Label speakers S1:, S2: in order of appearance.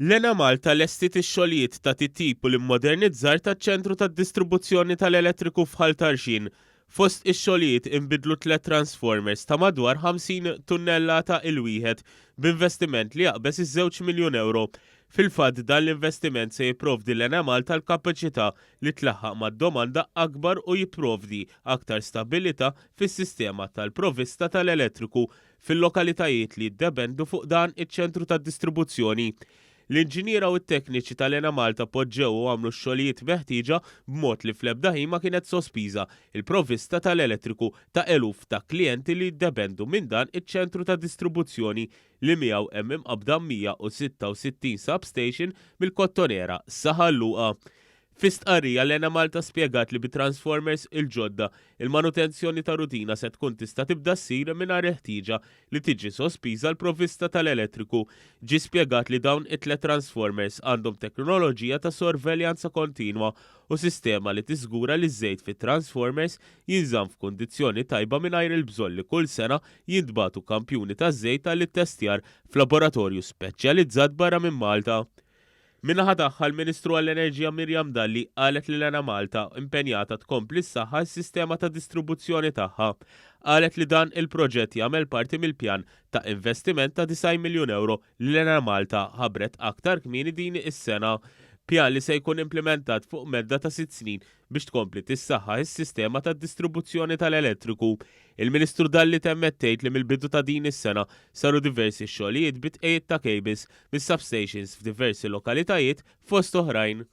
S1: Lena Malta lestit ix-xogħlijiet ta' titjib u l-immodernizzar taċ-ċentru tad-distribuzzjoni tal-elettriku f'Ħal Tarxin. Fost ix-xogħlijiet inbidlu 3 transformers ta' madwar 50 tunnellata il-wieħed b'investiment li jaqbes iż-2 miljun euro. Fil-fatt dan l-investiment se jipprovdi Lena Malta l-kapaċità li tlaħħaq mad-domanda akbar u jipprovdi aktar stabilità fis-sistema tal-provvista tal-elettriku fil-lokalitajiet li jiddependu fuq dan iċ-ċentru tad-distribuzzjoni. L-inġiniera u t-tekniċi tal-Lena Malta poġġew u għamlu x-xogħlijiet meħtieġa b'mod li fl-ebda ħin ma kienet sospiża il-provvista tal-elettriku ta' eluf ta' klijenti li jiddependu minn dan iċ-ċentru ta' distribuzzjoni li miegħu hemm imqabda 166 substation mill-Kottonera sa Ħalluqa. F'istqarrija Lena Malta spjegat li bit-transformers il-ġodda il-manutenzjoni ta' rutina se tkun tista' tibda ssir mingħajr ħtieġa li tiġi sospiża l-provvista tal-elettriku. Ġie spjegat li dawn it-3 transformers għandhom teknoloġija ta' sorveljanza kontinwa u sistema li tiżgura li ż-żejt fit-transformers jinżamm f'kundizzjoni tajba mingħajr il-bżonn li kull sena jintbagħtu kampjuni ta' żejt tal-ittestjar f'laboratorju speċjalizzat barra minn Malta. Minnaħa tagħha l-Ministru għall-Enerġija Mirjam Dalli qalet li Lena Malta impenjata tkompli ssaħħa s-sistema ta' distribuzzjoni tagħha. Qalet li dan il-proġett jagħmel parti mill-pjan ta' investiment ta' 9 miljun euro li Lena Malta ħabbret aktar kmieni din is-sena. Pjan li se jkun implementat fuq medda ta' 6 snin biex tkompli tissaħħa s-sistema ta' distribuzzjoni tal-elettriku. Il-Ministru Dalli temmettejt li mill-bidu ta' din is-sena saru diversi xogħlijiet bitqejjed ta' cables mis-substations f'diversi lokalitajiet fost oħrajn.